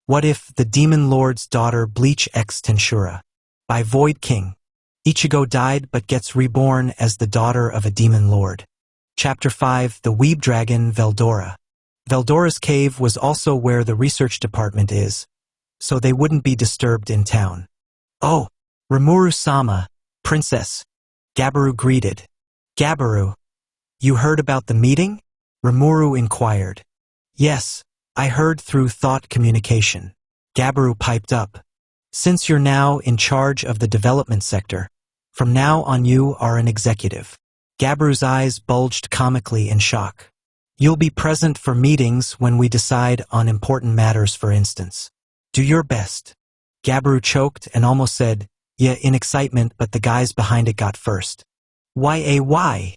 What if the Demon Lord's daughter Bleach x Tensura? By Void King. Ichigo died but gets reborn as the daughter of a demon lord. Chapter 5 The Weeb Dragon Veldora. Veldora's cave was also where the research department is, so they wouldn't be disturbed in town. Oh, Rimuru-sama, princess. Gabiru greeted. Gabiru, you heard about the meeting? Rimuru inquired. Yes, I heard through thought communication. Gabiru piped up. Since you're now in charge of the development sector, from now on you are an executive. Gabiru's eyes bulged comically in shock. You'll be present for meetings when we decide on important matters, for instance. Do your best. Gabiru choked and almost said, yeah, in excitement, but the guys behind it got first. Why?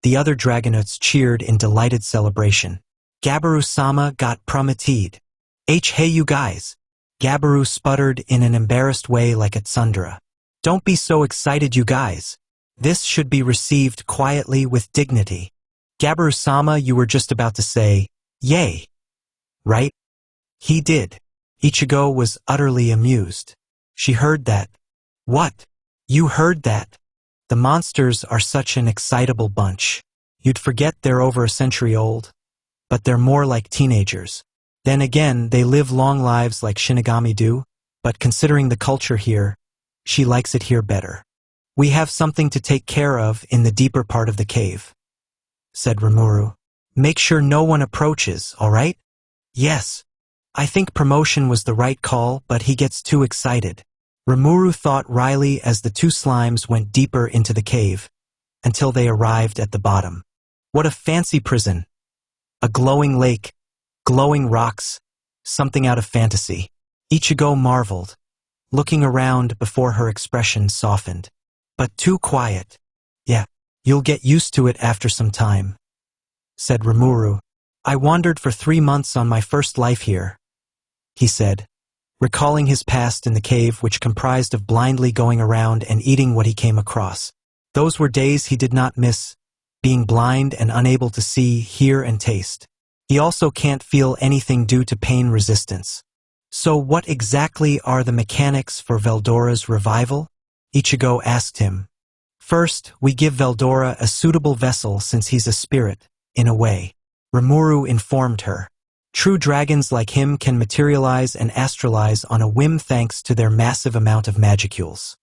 The other Dragonauts cheered in delighted celebration. Gabiru-sama got promoted. Hey you guys. Gabiru sputtered in an embarrassed way like a tsundere. Don't be so excited, you guys. This should be received quietly with dignity. Gabiru-sama, you were just about to say, yay. Right? He did. Ichigo was utterly amused. She heard that. What? You heard that? The monsters are such an excitable bunch. You'd forget they're over a century old. But they're more like teenagers. Then again, they live long lives like Shinigami do, but considering the culture here, she likes it here better. We have something to take care of in the deeper part of the cave, said Rimuru. Make sure no one approaches, all right? Yes. I think promotion was the right call, but he gets too excited. Rimuru thought wryly as the two slimes went deeper into the cave, until they arrived at the bottom. What a fancy prison. A glowing lake, glowing rocks, something out of fantasy. Ichigo marveled, looking around before her expression softened. But too quiet. Yeah, you'll get used to it after some time, said Rimuru. I wandered for 3 months on my first life here, he said, recalling his past in the cave, which comprised of blindly going around and eating what he came across. Those were days he did not miss, being blind and unable to see, hear, and taste. He also can't feel anything due to pain resistance. So what exactly are the mechanics for Veldora's revival? Ichigo asked him. First, we give Veldora a suitable vessel since he's a spirit, in a way. Rimuru informed her. True dragons like him can materialize and astralize on a whim thanks to their massive amount of magicules.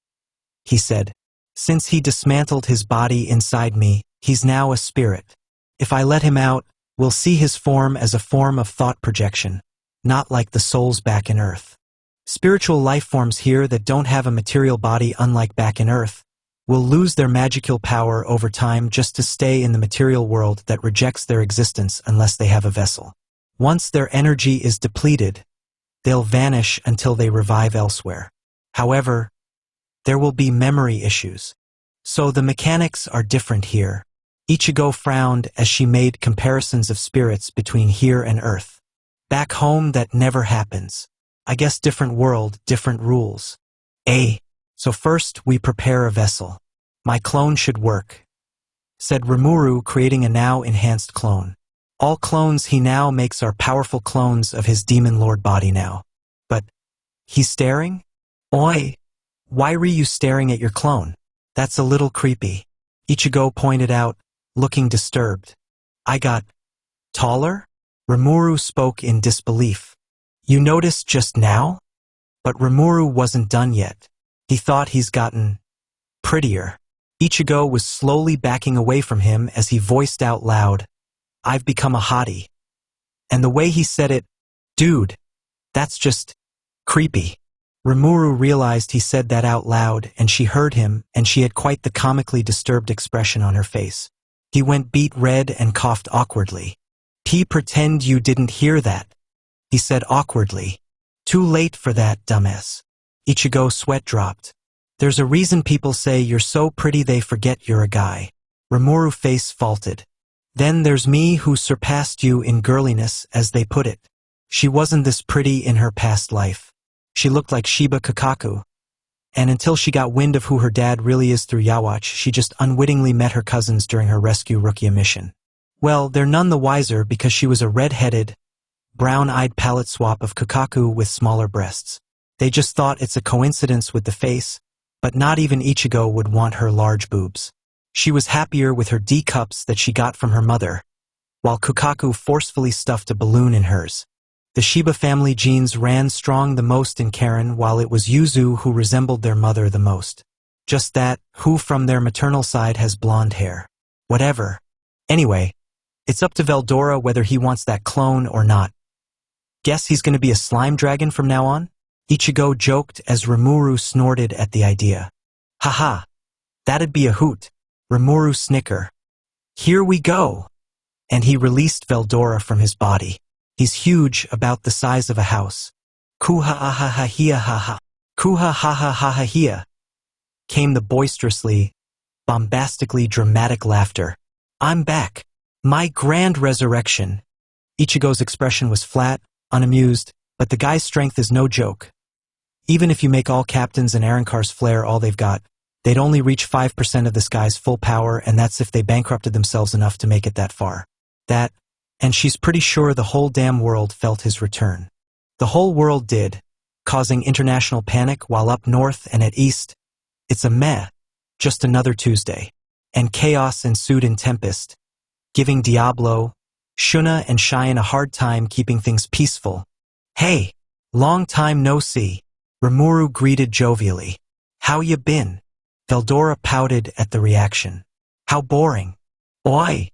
He said, since he dismantled his body inside me, he's now a spirit. If I let him out, we'll see his form as a form of thought projection, not like the souls back in Earth. Spiritual life forms here that don't have a material body, unlike back in Earth, will lose their magical power over time just to stay in the material world that rejects their existence unless they have a vessel. Once their energy is depleted, they'll vanish until they revive elsewhere. However, there will be memory issues. So the mechanics are different here. Ichigo frowned as she made comparisons of spirits between here and Earth. Back home, that never happens. I guess different world, different rules. So first we prepare a vessel. My clone should work, said Rimuru, creating a now enhanced clone. All clones he now makes are powerful clones of his demon lord body now. But he's staring? Oi! Why were you staring at your clone? That's a little creepy. Ichigo pointed out, looking disturbed. I got taller? Rimuru spoke in disbelief. You noticed just now? But Rimuru wasn't done yet. He thought he's gotten prettier. Ichigo was slowly backing away from him as he voiced out loud, I've become a hottie. And the way he said it, dude, that's just creepy. Rimuru realized he said that out loud, and she heard him, and she had quite the comically disturbed expression on her face. He went beet red and coughed awkwardly. Pretend you didn't hear that, he said awkwardly. Too late for that, dumbass. Ichigo's sweat dropped. There's a reason people say you're so pretty they forget you're a guy. Rimuru's face faulted. Then there's me who surpassed you in girliness, as they put it. She wasn't this pretty in her past life. She looked like Shiba Kakaku. And until she got wind of who her dad really is through Yawatch, she just unwittingly met her cousins during her rescue Rukia mission. Well, they're none the wiser because she was a red-headed, brown-eyed palette swap of Kukaku with smaller breasts. They just thought it's a coincidence with the face, but not even Ichigo would want her large boobs. She was happier with her D cups that she got from her mother, while Kukaku forcefully stuffed a balloon in hers. The Shiba family genes ran strong the most in Karen, while it was Yuzu who resembled their mother the most. Just that, who from their maternal side has blonde hair? Whatever. Anyway, it's up to Veldora whether he wants that clone or not. Guess he's gonna be a slime dragon from now on? Ichigo joked as Rimuru snorted at the idea. Haha, that'd be a hoot. Rimuru snicker. Here we go. And he released Veldora from his body. He's huge, about the size of a house. Kuha-ah-ha-ha-hia-ha-ha. Kuha-ha-ha-ha-ha-hia. Came the boisterously, bombastically dramatic laughter. I'm back. My grand resurrection. Ichigo's expression was flat, unamused, but the guy's strength is no joke. Even if you make all captains and Arrancar's flare all they've got, they'd only reach 5% of this guy's full power, and that's if they bankrupted themselves enough to make it that far. And she's pretty sure the whole damn world felt his return. The whole world did, causing international panic, while up north and at east, it's a meh, just another Tuesday. And chaos ensued in Tempest, giving Diablo, Shuna and Cheyenne a hard time keeping things peaceful. Hey, long time no see. Rimuru greeted jovially. How ya been? Veldora pouted at the reaction. How boring. Oi!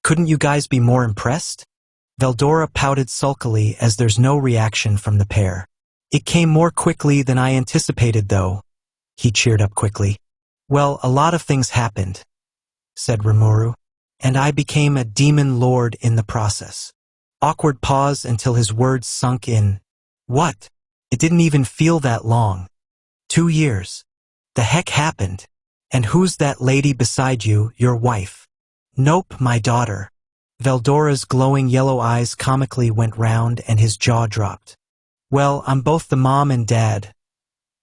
Couldn't you guys be more impressed? Veldora pouted sulkily as there's no reaction from the pair. It came more quickly than I anticipated, though. He cheered up quickly. Well, a lot of things happened, said Rimuru, and I became a demon lord in the process. Awkward pause until his words sunk in. What? It didn't even feel that long. 2 years. The heck happened? And who's that lady beside you, your wife? Nope, my daughter. Veldora's glowing yellow eyes comically went round and his jaw dropped. Well, I'm both the mom and dad.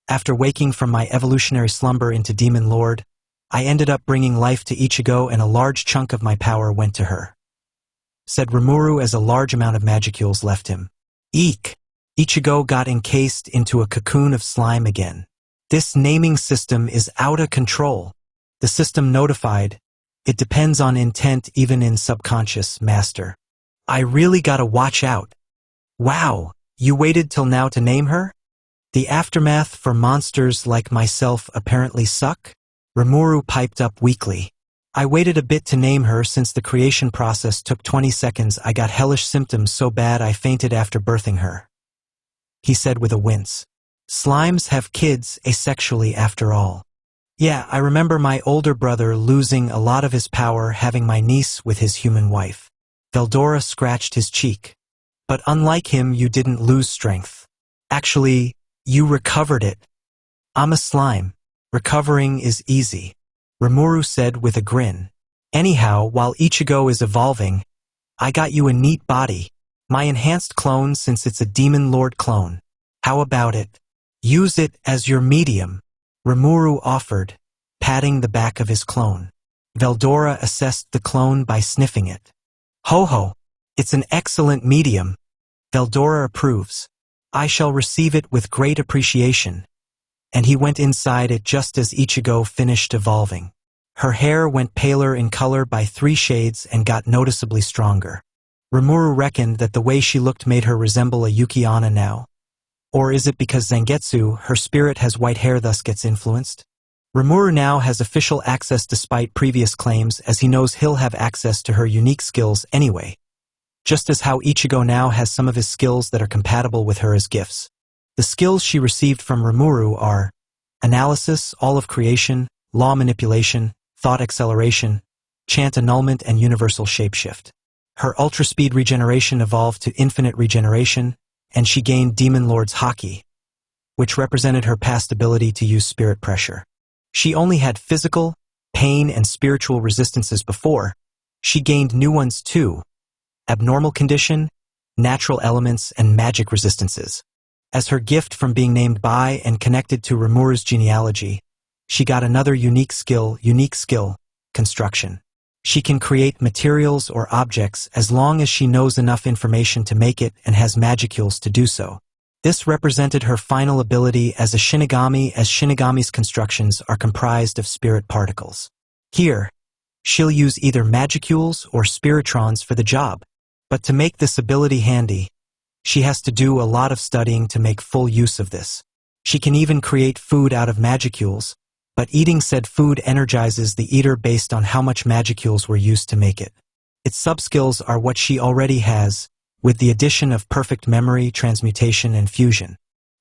After waking from my evolutionary slumber into Demon Lord, I ended up bringing life to Ichigo, and a large chunk of my power went to her, said Rimuru as a large amount of magicules left him. Eek! Ichigo got encased into a cocoon of slime again. This naming system is out of control. The system notified. It depends on intent, even in subconscious, master. I really gotta watch out. Wow, you waited till now to name her? The aftermath for monsters like myself apparently suck? Rimuru piped up weakly. I waited a bit to name her since the creation process took 20 seconds. I got hellish symptoms so bad I fainted after birthing her, he said with a wince. Slimes have kids asexually after all. Yeah, I remember my older brother losing a lot of his power having my niece with his human wife. Veldora scratched his cheek. But unlike him, you didn't lose strength. Actually, you recovered it. I'm a slime. Recovering is easy, Rimuru said with a grin. Anyhow, while Ichigo is evolving, I got you a neat body. My enhanced clone, since it's a Demon Lord clone. How about it? Use it as your medium, Rimuru offered, patting the back of his clone. Veldora assessed the clone by sniffing it. Ho ho, it's an excellent medium. Veldora approves. I shall receive it with great appreciation. And he went inside it just as Ichigo finished evolving. Her hair went paler in color by 3 shades and got noticeably stronger. Rimuru reckoned that the way she looked made her resemble a Yuki-onna now. Or is it because Zangetsu, her spirit, has white hair, thus gets influenced? Rimuru now has official access despite previous claims, as he knows he'll have access to her unique skills anyway. Just as how Ichigo now has some of his skills that are compatible with her as gifts. The skills she received from Rimuru are analysis, all of creation, law manipulation, thought acceleration, chant annulment, and universal shapeshift. Her ultra-speed regeneration evolved to infinite regeneration, and she gained Demon Lord's Haki, which represented her past ability to use spirit pressure. She only had physical, pain, and spiritual resistances before. She gained new ones too: abnormal condition, natural elements, and magic resistances. As her gift from being named by and connected to Rimuru's genealogy, she got another unique skill, construction. She can create materials or objects as long as she knows enough information to make it and has magicules to do so. This represented her final ability as a Shinigami, as Shinigami's constructions are comprised of spirit particles. Here, she'll use either magicules or spiritrons for the job. But to make this ability handy, she has to do a lot of studying to make full use of this. She can even create food out of magicules, but eating said food energizes the eater based on how much magicules were used to make it. Its sub-skills are what she already has, with the addition of perfect memory, transmutation, and fusion.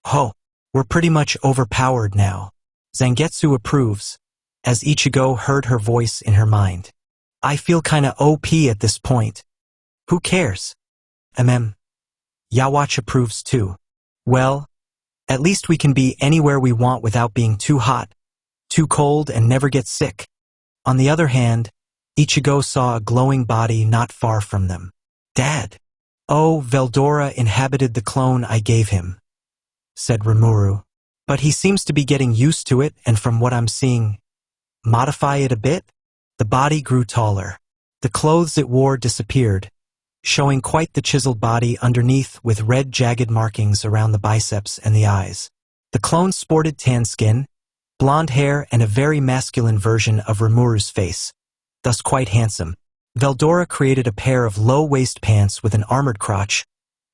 Oh, we're pretty much overpowered now. Zangetsu approves, as Ichigo heard her voice in her mind. I feel kinda OP at this point. Who cares? Yawatch approves too. Well, at least we can be anywhere we want without being too hot, too cold, and never get sick. On the other hand, Ichigo saw a glowing body not far from them. Dad! Oh, Veldora inhabited the clone I gave him, said Rimuru. But he seems to be getting used to it, and from what I'm seeing, modify it a bit? The body grew taller. The clothes it wore disappeared, showing quite the chiseled body underneath with red jagged markings around the biceps and the eyes. The clone sported tan skin, blonde hair, and a very masculine version of Rimuru's face, thus quite handsome. Veldora created a pair of low-waist pants with an armored crotch,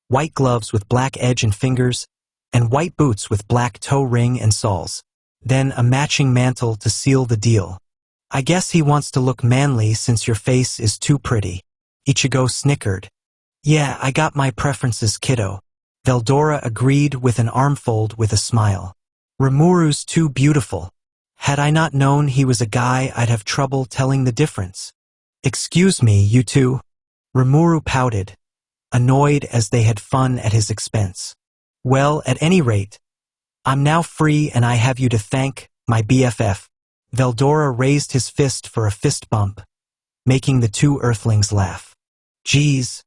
white gloves with black edge and fingers, and white boots with black toe ring and soles. Then a matching mantle to seal the deal. I guess he wants to look manly since your face is too pretty. Ichigo snickered. Yeah, I got my preferences, kiddo. Veldora agreed with an armfold with a smile. Rimuru's too beautiful. Had I not known he was a guy, I'd have trouble telling the difference. Excuse me, you two. Rimuru pouted, annoyed as they had fun at his expense. Well, at any rate, I'm now free and I have you to thank, my BFF. Veldora raised his fist for a fist bump, making the two earthlings laugh. Geez,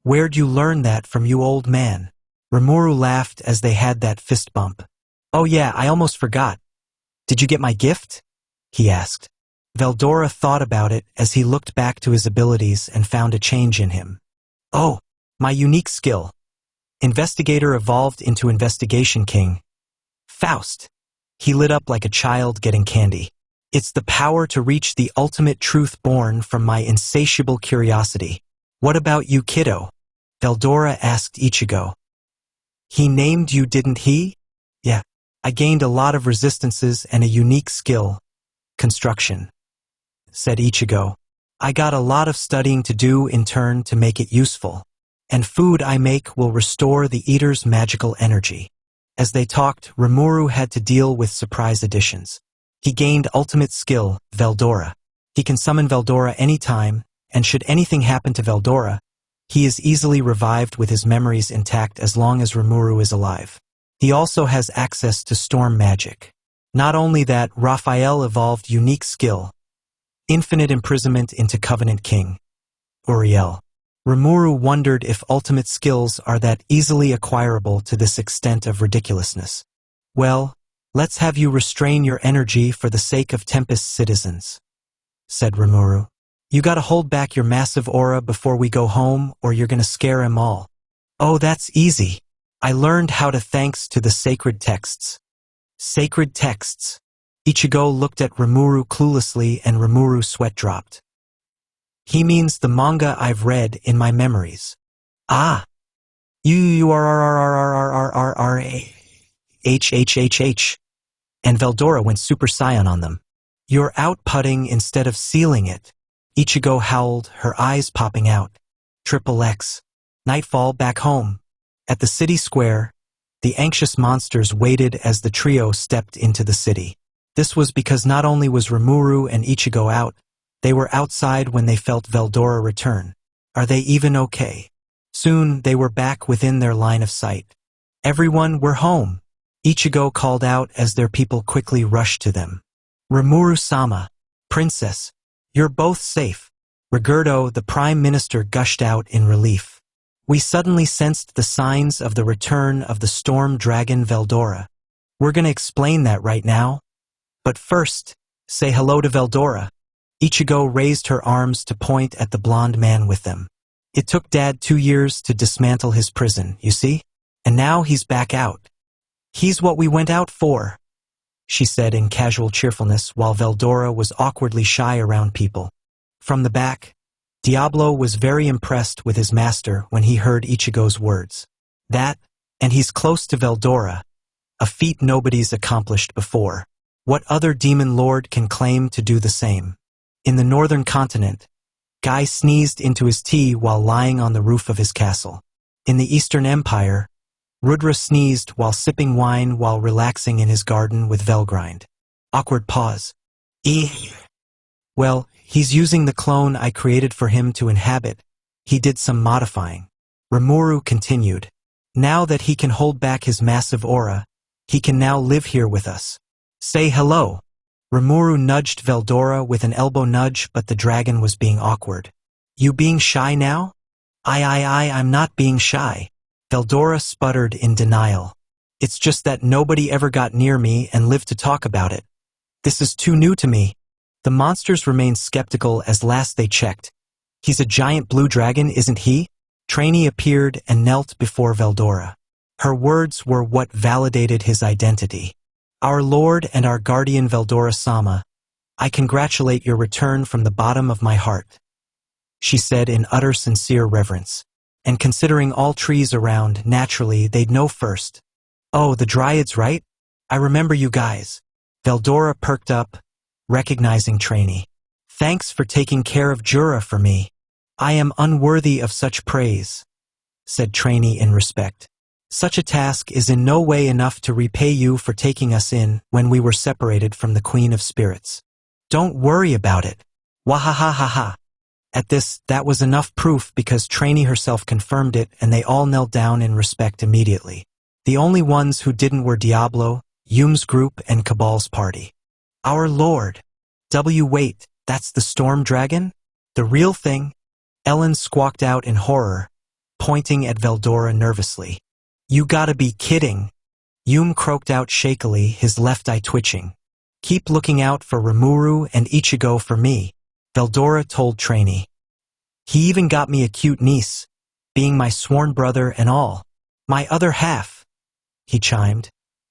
where'd you learn that from, you old man? Rimuru laughed as they had that fist bump. Oh yeah, I almost forgot. Did you get my gift? He asked. Veldora thought about it as he looked back to his abilities and found a change in him. Oh, my unique skill. Investigator evolved into Investigation King. Faust. He lit up like a child getting candy. It's the power to reach the ultimate truth born from my insatiable curiosity. What about you, kiddo? Veldora asked Ichigo. He named you, didn't he? Yeah. I gained a lot of resistances and a unique skill. Construction, said Ichigo. I got a lot of studying to do in turn to make it useful. And food I make will restore the eater's magical energy. As they talked, Rimuru had to deal with surprise additions. He gained ultimate skill, Veldora. He can summon Veldora anytime, and should anything happen to Veldora, he is easily revived with his memories intact as long as Rimuru is alive. He also has access to storm magic. Not only that, Raphael evolved unique skill, infinite imprisonment into Covenant King, Uriel. Rimuru wondered if ultimate skills are that easily acquirable to this extent of ridiculousness. Well, let's have you restrain your energy for the sake of Tempest's citizens, said Rimuru. You gotta hold back your massive aura before we go home or you're gonna scare 'em all. Oh, that's easy. I learned how to thanks to the sacred texts. Sacred texts. Ichigo looked at Rimuru cluelessly and Rimuru's sweat dropped. He means the manga I've read in my memories. Ah. H. And Veldora went Super Saiyan on them. You're outputting instead of sealing it. Ichigo howled, her eyes popping out. XXX. Nightfall back home. At the city square, the anxious monsters waited as the trio stepped into the city. This was because not only was Rimuru and Ichigo out, they were outside when they felt Veldora return. Are they even okay? Soon they were back within their line of sight. Everyone, we're home. Ichigo called out as their people quickly rushed to them. Rimuru-sama, princess, you're both safe. Rigurdo, the prime minister, gushed out in relief. We suddenly sensed the signs of the return of the storm dragon Veldora. We're gonna explain that right now. But first, say hello to Veldora. Ichigo raised her arms to point at the blonde man with them. It took Dad 2 years to dismantle his prison, you see? And now he's back out. He's what we went out for, she said in casual cheerfulness while Veldora was awkwardly shy around people. From the back, Diablo was very impressed with his master when he heard Ichigo's words. That, and he's close to Veldora, a feat nobody's accomplished before. What other demon lord can claim to do the same? In the northern continent, Guy sneezed into his tea while lying on the roof of his castle. In the Eastern Empire, Rudra sneezed while sipping wine while relaxing in his garden with Velgrind. Awkward pause. Well, he's using the clone I created for him to inhabit. He did some modifying. Rimuru continued. Now that he can hold back his massive aura, he can now live here with us. Say hello. Rimuru nudged Veldora with an elbow nudge, but the dragon was being awkward. You being shy now? I'm not being shy. Veldora sputtered in denial. It's just that nobody ever got near me and lived to talk about it. This is too new to me. The monsters remained skeptical as last they checked. He's a giant blue dragon, isn't he? Trainee appeared and knelt before Veldora. Her words were what validated his identity. Our Lord and our guardian Veldora-sama, I congratulate your return from the bottom of my heart, she said in utter sincere reverence. And considering all trees around, naturally they'd know first. Oh, the Dryads, right? I remember you guys. Veldora perked up, recognizing Trainee. Thanks for taking care of Jura for me. I am unworthy of such praise, said Trainee in respect. Such a task is in no way enough to repay you for taking us in when we were separated from the Queen of Spirits. Don't worry about it. Wahahahaha. At this, that was enough proof because Trainee herself confirmed it and they all knelt down in respect immediately. The only ones who didn't were Diablo, Yume's group, and Cabal's party. Our Lord. Wait, that's the storm dragon? The real thing? Ellen squawked out in horror, pointing at Veldora nervously. You gotta be kidding. Yume croaked out shakily, his left eye twitching. Keep looking out for Rimuru and Ichigo for me, Veldora told Trainee. He even got me a cute niece, being my sworn brother and all. My other half, he chimed,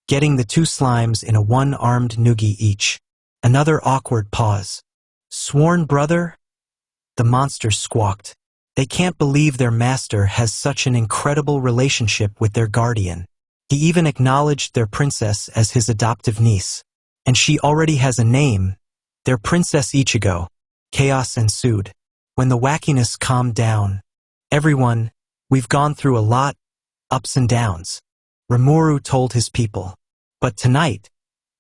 getting the 2 slimes in a one-armed noogie each. Another awkward pause. Sworn brother? The monsters squawked. They can't believe their master has such an incredible relationship with their guardian. He even acknowledged their princess as his adoptive niece. And she already has a name, their Princess Ichigo. Chaos ensued. When the wackiness calmed down, everyone, we've gone through a lot, ups and downs, Rimuru told his people. But tonight,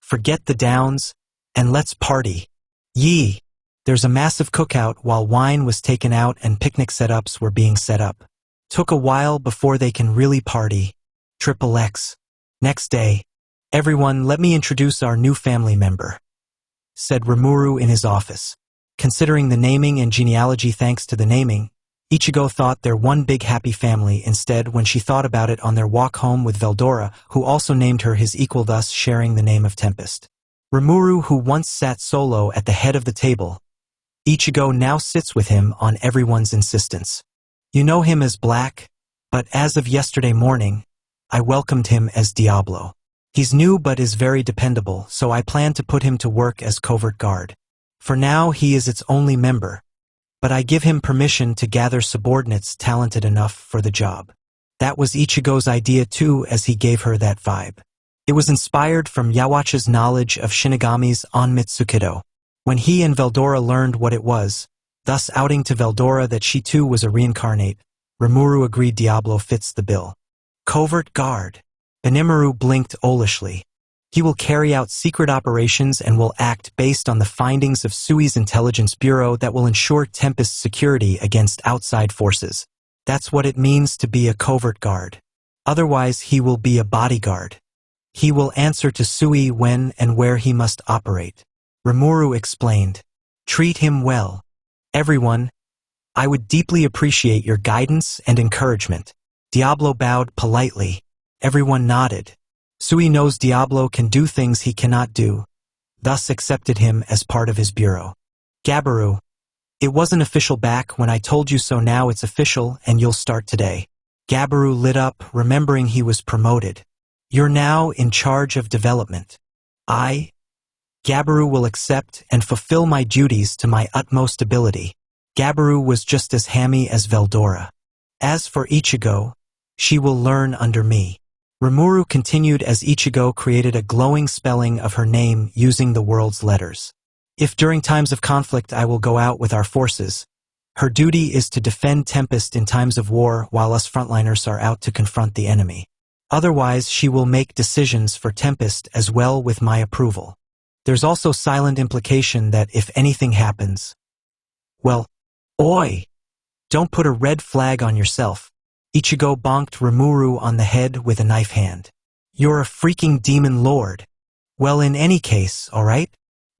forget the downs, and let's party. Yee! There's a massive cookout while wine was taken out and picnic setups were being set up. Took a while before they can really party. XXX. Next day, everyone, let me introduce our new family member, said Rimuru in his office. Considering the naming and genealogy thanks to the naming, Ichigo thought they're one big happy family instead when she thought about it on their walk home with Veldora, who also named her his equal, thus sharing the name of Tempest. Rimuru, who once sat solo at the head of the table, Ichigo now sits with him on everyone's insistence. You know him as Black, but as of yesterday morning, I welcomed him as Diablo. He's new but is very dependable, so I plan to put him to work as covert guard. For now, he is its only member, but I give him permission to gather subordinates talented enough for the job. That was Ichigo's idea too, as he gave her that vibe. It was inspired from Yawacha's knowledge of Shinigami's Onmitsukido. When he and Veldora learned what it was, thus outing to Veldora that she too was a reincarnate, Rimuru agreed Diablo fits the bill. Covert guard. Benimaru blinked owlishly. He will carry out secret operations and will act based on the findings of Sui's intelligence bureau that will ensure Tempest's security against outside forces. That's what it means to be a covert guard. Otherwise, he will be a bodyguard. He will answer to Sui when and where he must operate. Rimuru explained. Treat him well. Everyone, I would deeply appreciate your guidance and encouragement. Diablo bowed politely. Everyone nodded. Sui knows Diablo can do things he cannot do, thus accepted him as part of his bureau. Gabiru, it wasn't official back when I told you so. Now it's official and you'll start today. Gabiru lit up, remembering he was promoted. You're now in charge of development. Gabiru will accept and fulfill my duties to my utmost ability. Gabiru was just as hammy as Veldora. As for Ichigo, she will learn under me. Rimuru continued as Ichigo created a glowing spelling of her name using the world's letters. If during times of conflict I will go out with our forces, her duty is to defend Tempest in times of war while us frontliners are out to confront the enemy. Otherwise, she will make decisions for Tempest as well with my approval. There's also silent implication that if anything happens, well, oi! Don't put a red flag on yourself. Ichigo bonked Rimuru on the head with a knife hand. You're a freaking demon lord. Well, in any case, alright?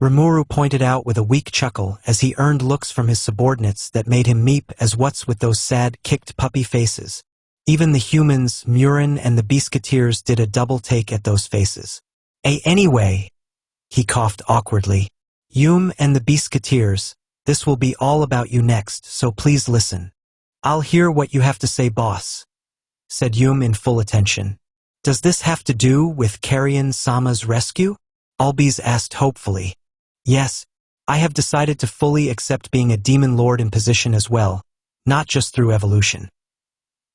Rimuru pointed out with a weak chuckle as he earned looks from his subordinates that made him meep as what's with those sad, kicked puppy faces. Even the humans, Murin and the Biscuiteers did a double take at those faces. Anyway, he coughed awkwardly. Yume and the Biscuiteers, this will be all about you next, so please listen. I'll hear what you have to say, boss, said Yume in full attention. Does this have to do with Carrion-sama's rescue? Albiz asked hopefully. Yes, I have decided to fully accept being a demon lord in position as well, not just through evolution,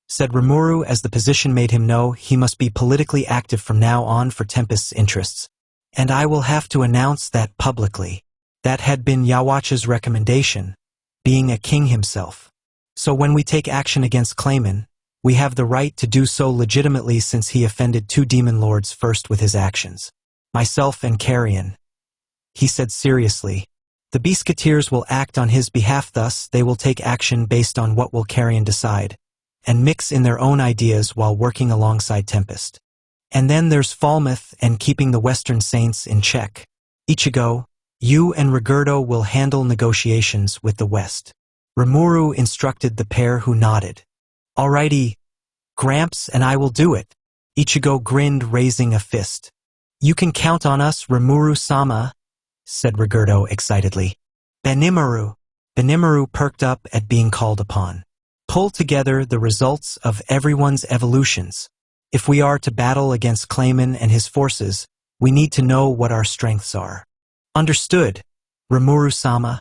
said Rimuru as the position made him know he must be politically active from now on for Tempest's interests. And I will have to announce that publicly. That had been Yhwach's recommendation, being a king himself. So when we take action against Clayman, we have the right to do so legitimately since he offended 2 demon lords first with his actions. Myself and Carrion, he said seriously. The Biscuiteers will act on his behalf, thus they will take action based on what will Carrion decide, and mix in their own ideas while working alongside Tempest. And then there's Falmouth and keeping the Western Saints in check. Ichigo, you and Rigurdo will handle negotiations with the West. Rimuru instructed the pair, who nodded. Alrighty, Gramps, and I will do it. Ichigo grinned, raising a fist. You can count on us, Rimuru-sama, said Rigurdo excitedly. Benimaru. Benimaru perked up at being called upon. Pull together the results of everyone's evolutions. If we are to battle against Clayman and his forces, we need to know what our strengths are. Understood, Rimuru-sama.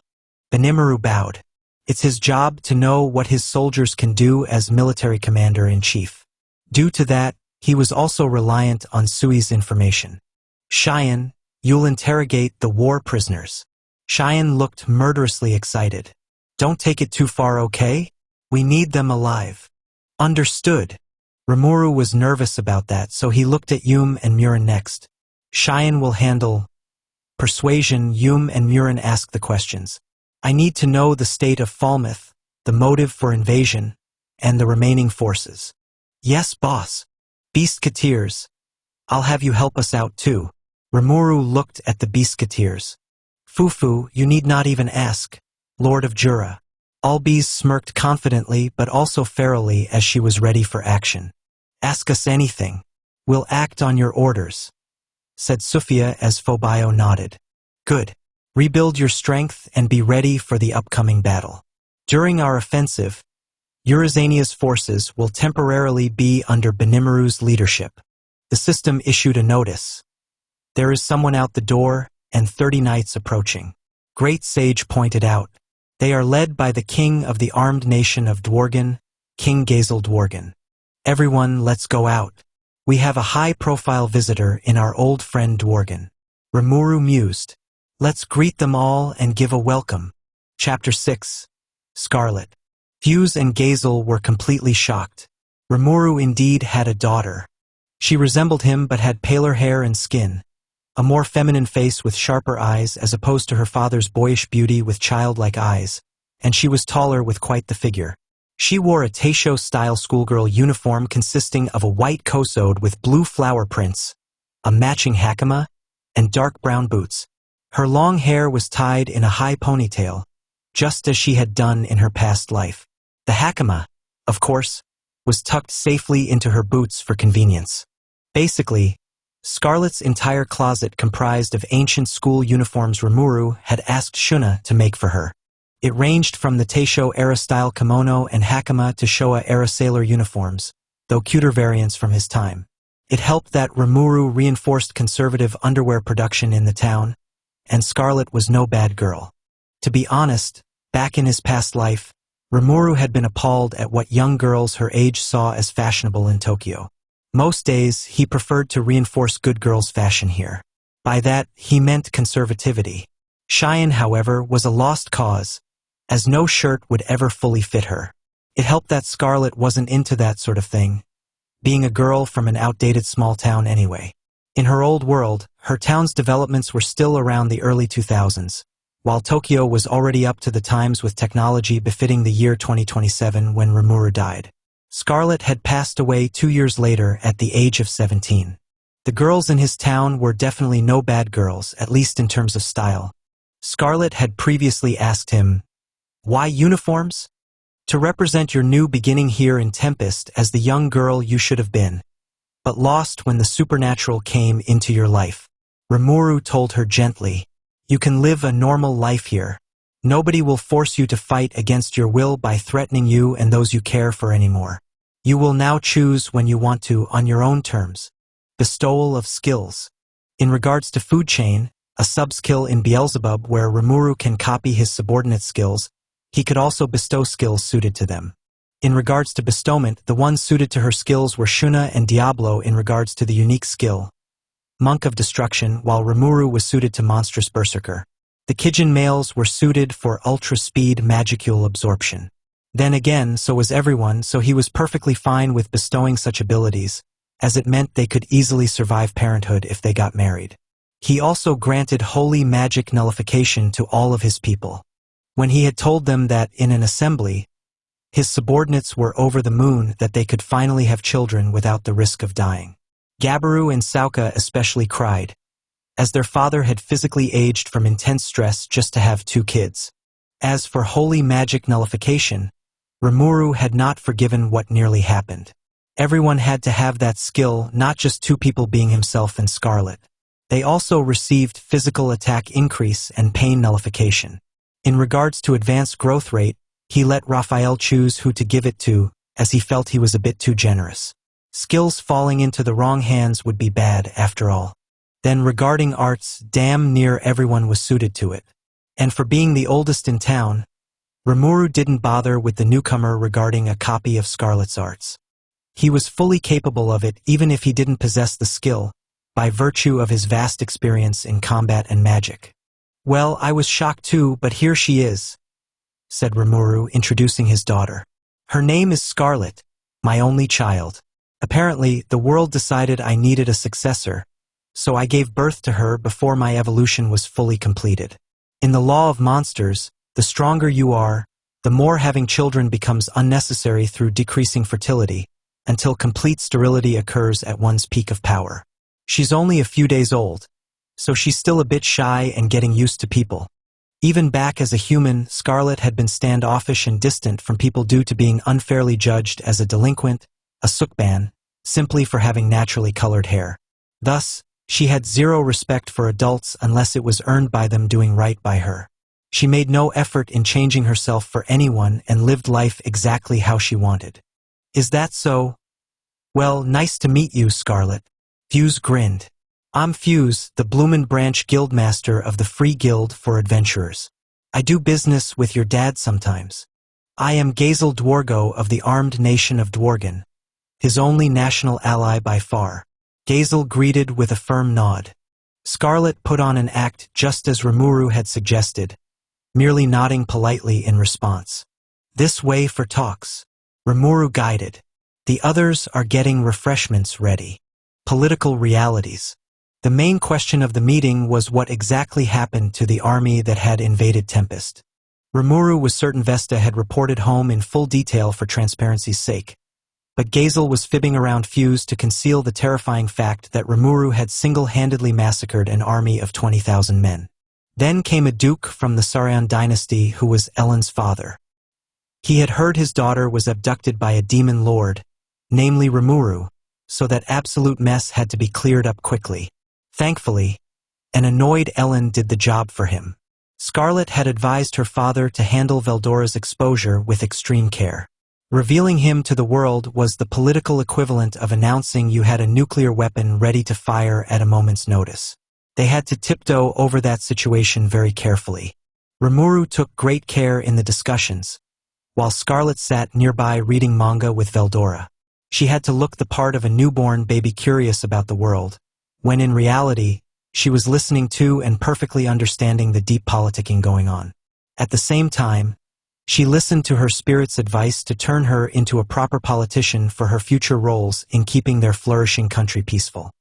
Benimaru bowed. It's his job to know what his soldiers can do as military commander-in-chief. Due to that, he was also reliant on Sui's information. Cheyenne, you'll interrogate the war prisoners. Cheyenne looked murderously excited. Don't take it too far, okay? We need them alive. Understood. Rimuru was nervous about that, so he looked at Yume and Murin next. Cheyenne will handle persuasion. Yume and Murin asked the questions. I need to know the state of Falmouth, the motive for invasion, and the remaining forces. Yes, boss. Biscuiteers, I'll have you help us out too. Rimuru looked at the Biscuiteers. Fufu, you need not even ask, Lord of Jura. Albiz smirked confidently but also ferally as she was ready for action. Ask us anything. We'll act on your orders, said Sufia as Phobio nodded. Good. Rebuild your strength and be ready for the upcoming battle. During our offensive, Eurazania's forces will temporarily be under Benimaru's leadership. The system issued a notice. There is someone out the door and 30 knights approaching. Great Sage pointed out. They are led by the king of the armed nation of Dworgen, King Gazel Dworgen. Everyone, let's go out. We have a high-profile visitor in our old friend Dworgen. Rimuru mused. Let's greet them all and give a welcome. Chapter 6. Scarlet. Fuse and Gazel were completely shocked. Rimuru indeed had a daughter. She resembled him but had paler hair and skin, a more feminine face with sharper eyes as opposed to her father's boyish beauty with childlike eyes, and she was taller with quite the figure. She wore a Taisho-style schoolgirl uniform consisting of a white kosode with blue flower prints, a matching hakama, and dark brown boots. Her long hair was tied in a high ponytail, just as she had done in her past life. The hakama, of course, was tucked safely into her boots for convenience. Basically, Scarlet's entire closet comprised of ancient school uniforms Rimuru had asked Shuna to make for her. It ranged from the Taisho-era style kimono and hakama to Showa-era sailor uniforms, though cuter variants from his time. It helped that Rimuru reinforced conservative underwear production in the town, and Scarlet was no bad girl. To be honest, back in his past life, Rimuru had been appalled at what young girls her age saw as fashionable in Tokyo. Most days, he preferred to reinforce good girls' fashion here. By that, he meant conservativity. Cheyenne, however, was a lost cause, as no shirt would ever fully fit her. It helped that Scarlet wasn't into that sort of thing, being a girl from an outdated small town anyway. In her old world, her town's developments were still around the early 2000s, while Tokyo was already up to the times with technology befitting the year 2027 when Rimuru died. Scarlet had passed away 2 years later at the age of 17. The girls in his town were definitely no bad girls, at least in terms of style. Scarlet had previously asked him, "Why uniforms?" "To represent your new beginning here in Tempest as the young girl you should have been, but lost when the supernatural came into your life." Rimuru told her gently, "You can live a normal life here. Nobody will force you to fight against your will by threatening you and those you care for anymore. You will now choose when you want to on your own terms." Bestowal of skills. In regards to food chain, a sub-skill in Beelzebub where Rimuru can copy his subordinate skills, he could also bestow skills suited to them. In regards to bestowment, the ones suited to her skills were Shuna and Diablo in regards to the unique skill, Monk of Destruction, while Rimuru was suited to Monstrous Berserker. The Kijin males were suited for ultra-speed magicule absorption. Then again, so was everyone, so he was perfectly fine with bestowing such abilities, as it meant they could easily survive parenthood if they got married. He also granted holy magic nullification to all of his people. When he had told them that, in an assembly, his subordinates were over the moon that they could finally have children without the risk of dying. Gabiru and Sauka especially cried, as their father had physically aged from intense stress just to have 2 kids. As for holy magic nullification, Rimuru had not forgiven what nearly happened. Everyone had to have that skill, not just 2 people being himself and Scarlet. They also received physical attack increase and pain nullification. In regards to advanced growth rate, he let Raphael choose who to give it to, as he felt he was a bit too generous. Skills falling into the wrong hands would be bad, after all. Then regarding arts, damn near everyone was suited to it. And for being the oldest in town, Rimuru didn't bother with the newcomer regarding a copy of Scarlet's arts. He was fully capable of it even if he didn't possess the skill, by virtue of his vast experience in combat and magic. "Well, I was shocked too, but here she is," said Rimuru, introducing his daughter. "Her name is Scarlet, my only child. Apparently, the world decided I needed a successor, so I gave birth to her before my evolution was fully completed. In the law of monsters, the stronger you are, the more having children becomes unnecessary through decreasing fertility, until complete sterility occurs at one's peak of power. She's only a few days old, so she's still a bit shy and getting used to people. Even back as a human, Scarlet had been standoffish and distant from people due to being unfairly judged as a delinquent, a sukban, simply for having naturally colored hair. Thus, she had zero respect for adults unless it was earned by them doing right by her. She made no effort in changing herself for anyone and lived life exactly how she wanted. "Is that so? Well, nice to meet you, Scarlet." Fuse grinned. "I'm Fuse, the Bloomin' Branch Guildmaster of the Free Guild for Adventurers. I do business with your dad sometimes. I am Gazel Dwargo of the armed nation of Dworgen, his only national ally by far." Gazel greeted with a firm nod. Scarlet put on an act just as Rimuru had suggested, merely nodding politely in response. "This way for talks." Rimuru guided. "The others are getting refreshments ready." Political realities. The main question of the meeting was what exactly happened to the army that had invaded Tempest. Rimuru was certain Vesta had reported home in full detail for transparency's sake, but Gazel was fibbing around Fuse to conceal the terrifying fact that Rimuru had single-handedly massacred an army of 20,000 men. Then came a duke from the Saryan dynasty who was Ellen's father. He had heard his daughter was abducted by a demon lord, namely Rimuru, so that absolute mess had to be cleared up quickly. Thankfully, an annoyed Ellen did the job for him. Scarlet had advised her father to handle Veldora's exposure with extreme care. Revealing him to the world was the political equivalent of announcing you had a nuclear weapon ready to fire at a moment's notice. They had to tiptoe over that situation very carefully. Rimuru took great care in the discussions, while Scarlet sat nearby reading manga with Veldora. She had to look the part of a newborn baby curious about the world, when in reality, she was listening to and perfectly understanding the deep politicking going on. At the same time, she listened to her spirit's advice to turn her into a proper politician for her future roles in keeping their flourishing country peaceful.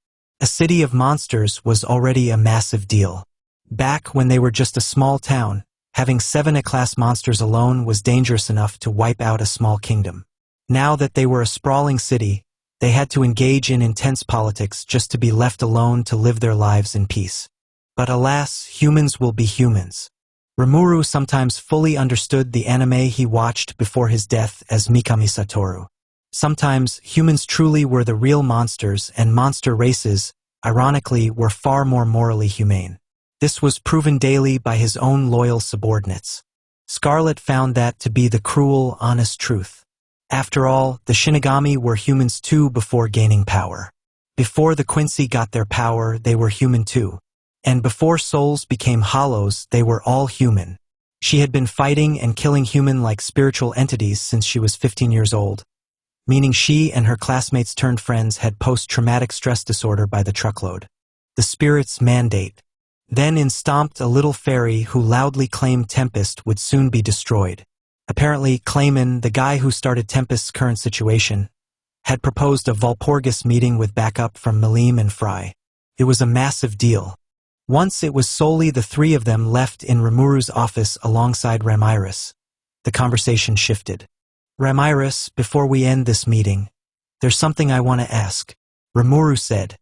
A city of monsters was already a massive deal. Back when they were just a small town, having 7 A-class monsters alone was dangerous enough to wipe out a small kingdom. Now that they were a sprawling city, they had to engage in intense politics just to be left alone to live their lives in peace. But alas, humans will be humans. Rimuru sometimes fully understood the anime he watched before his death as Mikami Satoru. Sometimes humans truly were the real monsters, and monster races, ironically, were far more morally humane. This was proven daily by his own loyal subordinates. Scarlet found that to be the cruel, honest truth. After all, the Shinigami were humans too before gaining power. Before the Quincy got their power, they were human too. And before souls became hollows, they were all human. She had been fighting and killing human-like spiritual entities since she was 15 years old, meaning she and her classmates turned friends had post-traumatic stress disorder by the truckload. The spirit's mandate. Then in stomped a little fairy who loudly claimed Tempest would soon be destroyed. Apparently, Clayman, the guy who started Tempest's current situation, had proposed a Walpurgis meeting with backup from Malim and Fry. It was a massive deal. Once it was solely the 3 of them left in Rimuru's office alongside Ramiris, the conversation shifted. Ramiris, before we end this meeting, there's something I want to ask. Rimuru said.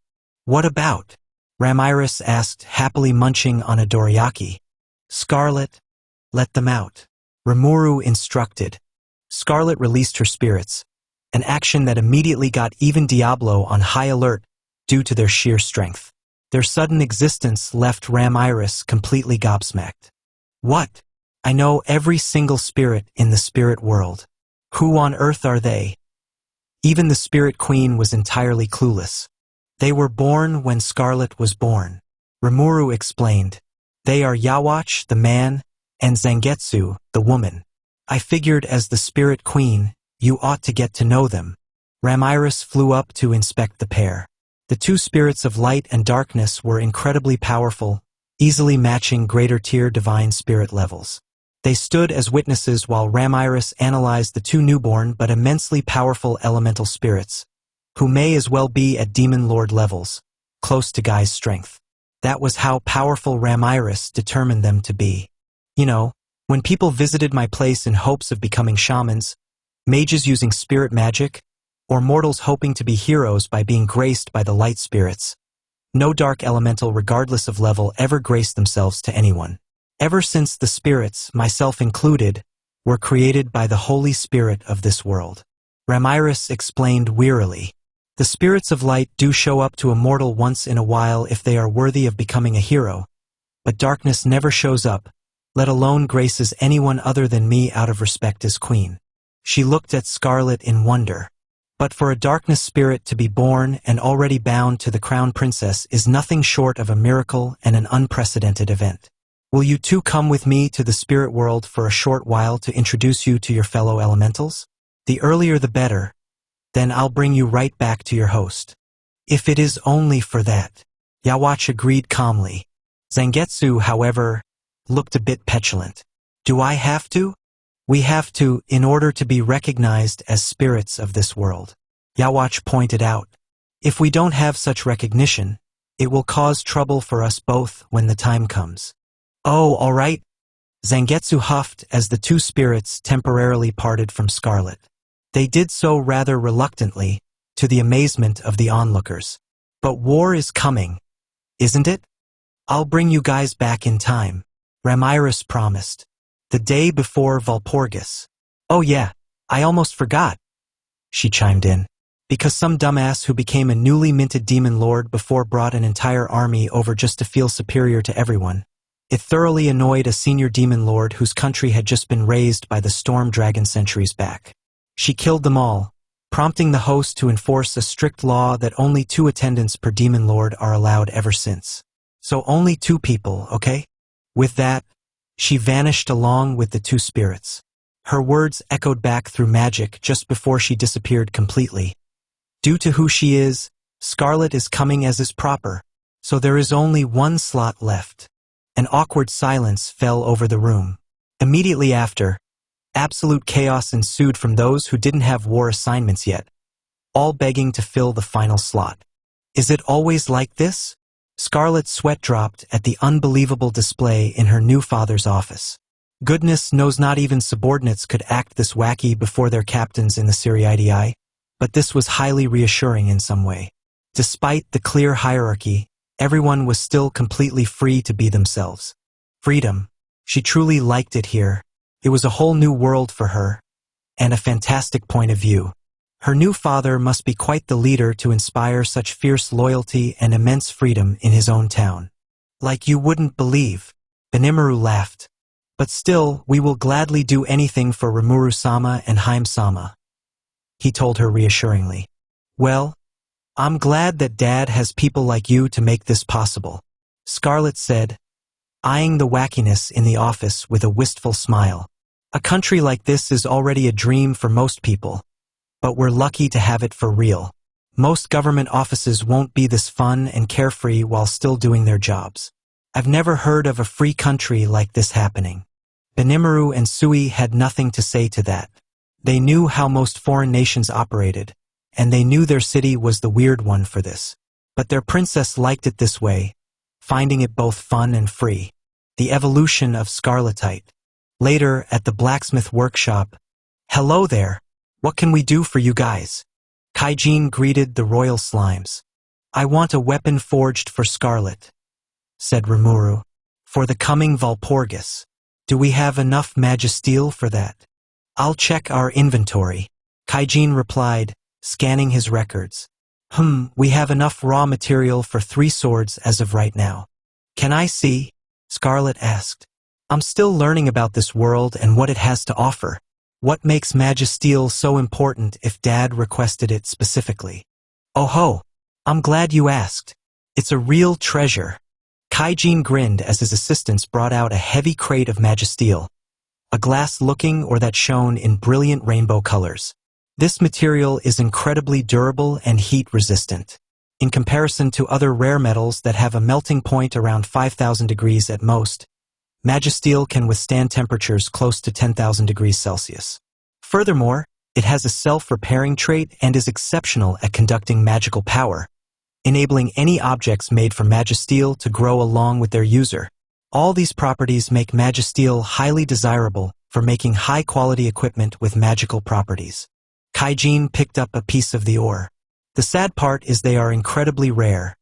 What about? Ramiris asked, happily munching on a dorayaki. Scarlet, let them out. Rimuru instructed. Scarlet released her spirits, an action that immediately got even Diablo on high alert due to their sheer strength. Their sudden existence left Ramiris completely gobsmacked. What? I know every single spirit in the spirit world. Who on earth are they? Even the Spirit Queen was entirely clueless. They were born when Scarlet was born. Rimuru explained. They are Yawatch, the man, and Zangetsu, the woman. I figured as the Spirit Queen, you ought to get to know them. Ramiris flew up to inspect the pair. The 2 spirits of light and darkness were incredibly powerful, easily matching greater tier divine spirit levels. They stood as witnesses while Ramiris analyzed the 2 newborn but immensely powerful elemental spirits, who may as well be at demon lord levels, close to Guy's strength. That was how powerful Ramiris determined them to be. You know, when people visited my place in hopes of becoming shamans, mages using spirit magic, or mortals hoping to be heroes by being graced by the light spirits, no dark elemental regardless of level ever graced themselves to anyone. Ever since the spirits, myself included, were created by the Holy Spirit of this world. Ramiris explained wearily. The spirits of light do show up to a mortal once in a while if they are worthy of becoming a hero, but darkness never shows up, let alone graces anyone other than me out of respect as queen. She looked at Scarlet in wonder. But for a darkness spirit to be born and already bound to the crown princess is nothing short of a miracle and an unprecedented event. Will you 2 come with me to the spirit world for a short while to introduce you to your fellow elementals? The earlier the better. Then I'll bring you right back to your host. If it is only for that. Yawatch agreed calmly. Zangetsu, however, looked a bit petulant. Do I have to? We have to, in order to be recognized as spirits of this world. Yawatch pointed out. If we don't have such recognition, it will cause trouble for us both when the time comes. Oh, all right. Zangetsu huffed as the 2 spirits temporarily parted from Scarlet. They did so rather reluctantly, to the amazement of the onlookers. But war is coming, isn't it? I'll bring you guys back in time, Ramiris promised. The day before Walpurgis. Oh yeah, I almost forgot, she chimed in. Because some dumbass who became a newly minted demon lord before brought an entire army over just to feel superior to everyone. It thoroughly annoyed a senior demon lord whose country had just been razed by the storm dragon centuries back. She killed them all, prompting the host to enforce a strict law that only 2 attendants per demon lord are allowed ever since. So only 2 people, okay? With that, she vanished along with the 2 spirits. Her words echoed back through magic just before she disappeared completely. Due to who she is, Scarlet is coming as is proper, so there is only 1 slot left. An awkward silence fell over the room. Immediately after, absolute chaos ensued from those who didn't have war assignments yet, all begging to fill the final slot. Is it always like this? Scarlet's sweat dropped at the unbelievable display in her new father's office. Goodness knows not even subordinates could act this wacky before their captains in the Seriidii, but this was highly reassuring in some way. Despite the clear hierarchy, everyone was still completely free to be themselves. Freedom. She truly liked it here. It was a whole new world for her, and a fantastic point of view. Her new father must be quite the leader to inspire such fierce loyalty and immense freedom in his own town. Like you wouldn't believe. Rimuru laughed. But still, we will gladly do anything for Rimuru-sama and Haim-sama, he told her reassuringly. Well, I'm glad that Dad has people like you to make this possible, Scarlet said, eyeing the wackiness in the office with a wistful smile. A country like this is already a dream for most people, but we're lucky to have it for real. Most government offices won't be this fun and carefree while still doing their jobs. I've never heard of a free country like this happening. Rimuru and Sui had nothing to say to that. They knew how most foreign nations operated, and they knew their city was the weird one for this. But their princess liked it this way, finding it both fun and free. The evolution of Scarletite. Later, at the blacksmith workshop, "Hello there. What can we do for you guys?" Kaijin greeted the royal slimes. "I want a weapon forged for Scarlet," said Rimuru, "for the coming Valpurgis. Do we have enough magisteel for that?" "I'll check our inventory," Kaijin replied, scanning his records. We have enough raw material for 3 swords as of right now." "Can I see?" Scarlet asked. "I'm still learning about this world and what it has to offer. What makes magisteel so important if Dad requested it specifically?" "Oh ho, I'm glad you asked. It's a real treasure." Kaijin grinned as his assistants brought out a heavy crate of magisteel, a glass-looking or that shone in brilliant rainbow colors. This material is incredibly durable and heat-resistant. In comparison to other rare metals that have a melting point around 5,000 degrees at most, magisteel can withstand temperatures close to 10,000 degrees Celsius. Furthermore, it has a self-repairing trait and is exceptional at conducting magical power, enabling any objects made from magisteel to grow along with their user. All these properties make magisteel highly desirable for making high-quality equipment with magical properties. Kaijin picked up a piece of the ore. The sad part is they are incredibly rare,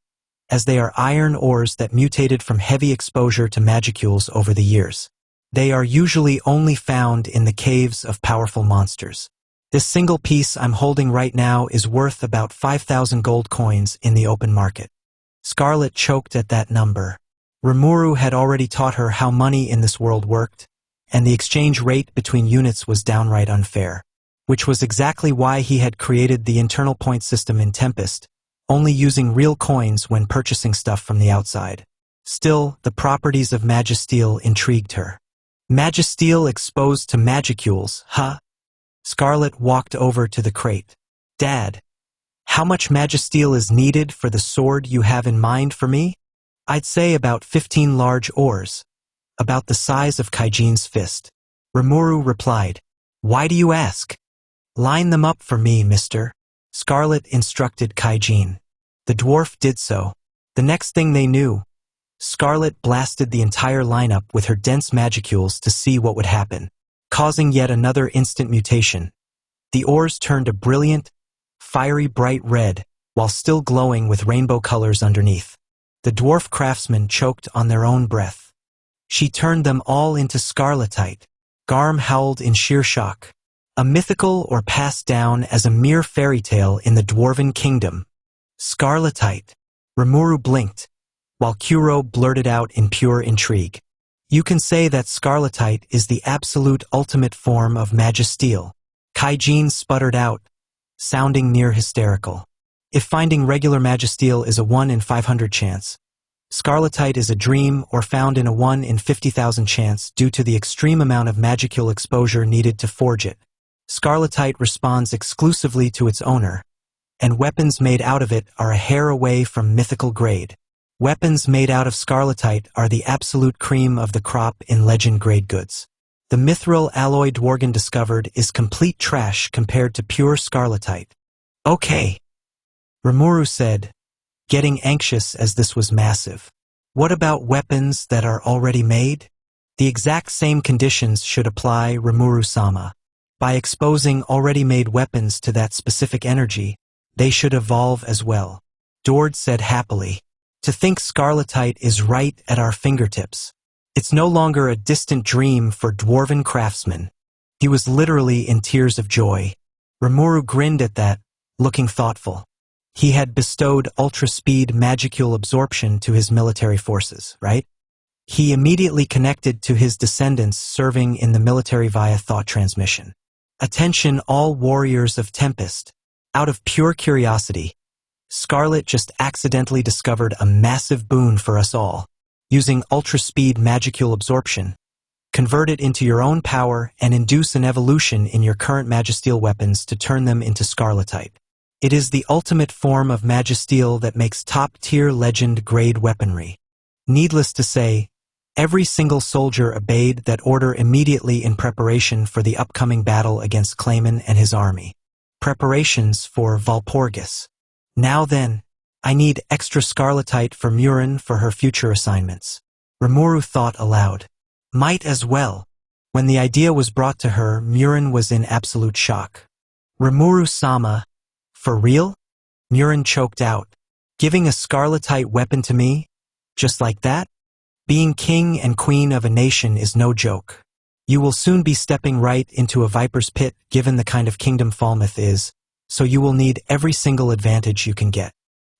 as they are iron ores that mutated from heavy exposure to magicules over the years. They are usually only found in the caves of powerful monsters. This single piece I'm holding right now is worth about 5,000 gold coins in the open market. Scarlet choked at that number. Rimuru had already taught her how money in this world worked, and the exchange rate between units was downright unfair, which was exactly why he had created the internal point system in Tempest, only using real coins when purchasing stuff from the outside. Still, the properties of magisteel intrigued her. Magisteel exposed to magicules, huh? Scarlet walked over to the crate. "Dad, how much magisteel is needed for the sword you have in mind for me?" "I'd say about 15 large ores, about the size of Kaijin's fist." Rimuru replied. "Why do you ask?" "Line them up for me, mister," Scarlet instructed Kaijin. The dwarf did so. The next thing they knew, Scarlet blasted the entire lineup with her dense magicules to see what would happen, causing yet another instant mutation. The ores turned a brilliant, fiery bright red, while still glowing with rainbow colors underneath. The dwarf craftsmen choked on their own breath. "She turned them all into Scarletite." Garm howled in sheer shock. A mythical or passed down as a mere fairy tale in the Dwarven Kingdom. Scarletite. Rimuru blinked, while Kuro blurted out in pure intrigue. You can say that Scarletite is the absolute ultimate form of Magisteel. Kaijin sputtered out, sounding near hysterical. If finding regular Magisteel is a 1 in 500 chance, Scarletite is a dream or found in a 1 in 50,000 chance due to the extreme amount of magicule exposure needed to forge it. Scarletite responds exclusively to its owner, and weapons made out of it are a hair away from mythical grade. Weapons made out of Scarletite are the absolute cream of the crop in legend-grade goods. The mithril alloy Dworgen discovered is complete trash compared to pure Scarletite. Okay, Rimuru said, getting anxious as this was massive. What about weapons that are already made? The exact same conditions should apply, Rimuru-sama. By exposing already made weapons to that specific energy, they should evolve as well. Dord said happily. To think Scarletite is right at our fingertips. It's no longer a distant dream for Dwarven craftsmen. He was literally in tears of joy. Rimuru grinned at that, looking thoughtful. He had bestowed ultra-speed magicule absorption to his military forces, right? He immediately connected to his descendants serving in the military via thought transmission. Attention all warriors of Tempest. Out of pure curiosity, Scarlet just accidentally discovered a massive boon for us all. Using ultra-speed magicule absorption, convert it into your own power and induce an evolution in your current Magisteel weapons to turn them into Scarletite. It is the ultimate form of Magisteel that makes top-tier legend-grade weaponry. Needless to say, every single soldier obeyed that order immediately in preparation for the upcoming battle against Clayman and his army. Preparations for Valpurgis. Now then, I need extra Scarletite for Murin for her future assignments. Rimuru thought aloud. Might as well. When the idea was brought to her, Murin was in absolute shock. Rimuru-sama, for real? Murin choked out. Giving a Scarletite weapon to me? Just like that? Being king and queen of a nation is no joke. You will soon be stepping right into a viper's pit given the kind of kingdom Falmouth is, so you will need every single advantage you can get.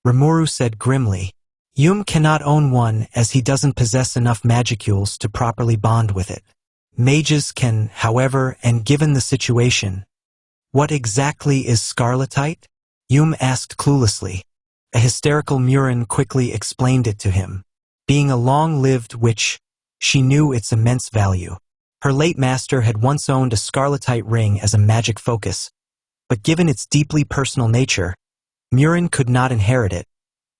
Rimuru said grimly. Yum cannot own one as he doesn't possess enough magicules to properly bond with it. Mages can, however, and given the situation. What exactly is Scarletite? Yum asked cluelessly. A hysterical Murin quickly explained it to him. Being a long-lived witch, she knew its immense value. Her late master had once owned a Scarletite ring as a magic focus, but given its deeply personal nature, Murin could not inherit it,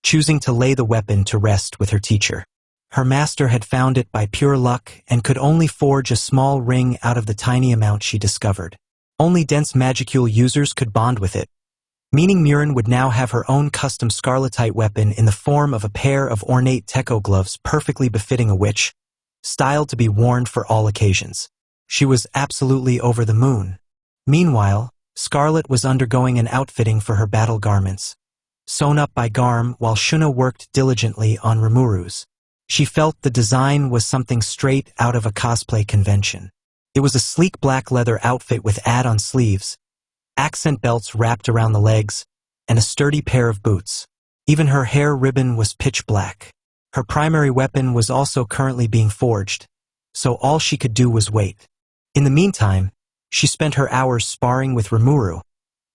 choosing to lay the weapon to rest with her teacher. Her master had found it by pure luck and could only forge a small ring out of the tiny amount she discovered. Only dense magicule users could bond with it, meaning Murin would now have her own custom Scarletite weapon in the form of a pair of ornate Tekko gloves perfectly befitting a witch, styled to be worn for all occasions. She was absolutely over the moon. Meanwhile, Scarlet was undergoing an outfitting for her battle garments, sewn up by Garm while Shuna worked diligently on Rimuru's. She felt the design was something straight out of a cosplay convention. It was a sleek black leather outfit with add-on sleeves, accent belts wrapped around the legs, and a sturdy pair of boots. Even her hair ribbon was pitch black. Her primary weapon was also currently being forged, so all she could do was wait. In the meantime, she spent her hours sparring with Rimuru,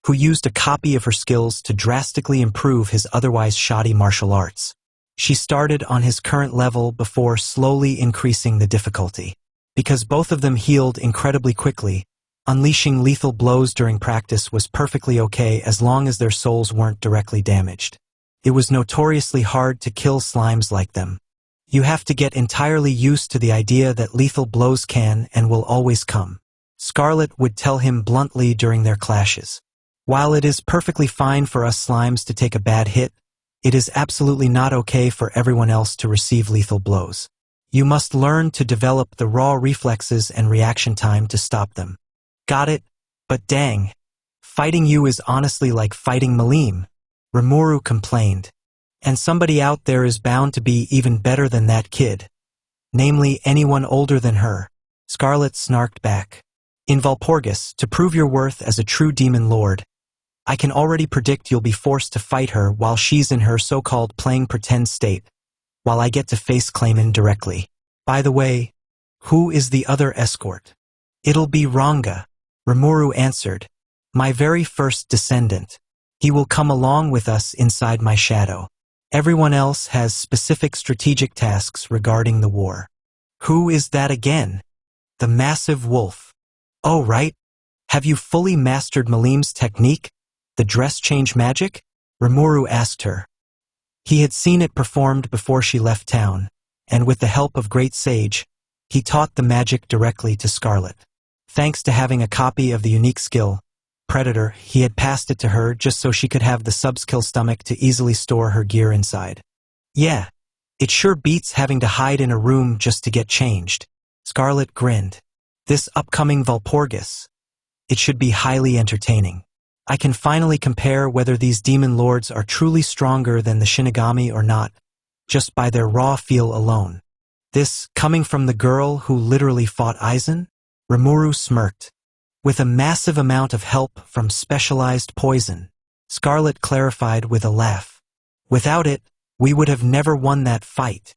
who used a copy of her skills to drastically improve his otherwise shoddy martial arts. She started on his current level before slowly increasing the difficulty. Because both of them healed incredibly quickly, unleashing lethal blows during practice was perfectly okay as long as their souls weren't directly damaged. It was notoriously hard to kill slimes like them. You have to get entirely used to the idea that lethal blows can and will always come. Scarlet would tell him bluntly during their clashes. While it is perfectly fine for us slimes to take a bad hit, it is absolutely not okay for everyone else to receive lethal blows. You must learn to develop the raw reflexes and reaction time to stop them. Got it? But dang, fighting you is honestly like fighting Malim, Rimuru complained. And somebody out there is bound to be even better than that kid. Namely, anyone older than her. Scarlet snarked back. In Valpurgis, to prove your worth as a true demon lord, I can already predict you'll be forced to fight her while she's in her so-called playing pretend state, while I get to face Clayman directly. By the way, who is the other escort? It'll be Ranga, Rimuru answered, my very first descendant. He will come along with us inside my shadow. Everyone else has specific strategic tasks regarding the war. Who is that again? The massive wolf. Oh, right. Have you fully mastered Malim's technique? The dress change magic? Rimuru asked her. He had seen it performed before she left town, and with the help of Great Sage, he taught the magic directly to Scarlet. Thanks to having a copy of the unique skill, Predator, he had passed it to her just so she could have the sub-skill stomach to easily store her gear inside. Yeah, it sure beats having to hide in a room just to get changed. Scarlet grinned. This upcoming Valpurgis, it should be highly entertaining. I can finally compare whether these demon lords are truly stronger than the Shinigami or not, just by their raw feel alone. This, coming from the girl who literally fought Aizen? Rimuru smirked. With a massive amount of help from specialized poison, Scarlet clarified with a laugh. Without it, we would have never won that fight.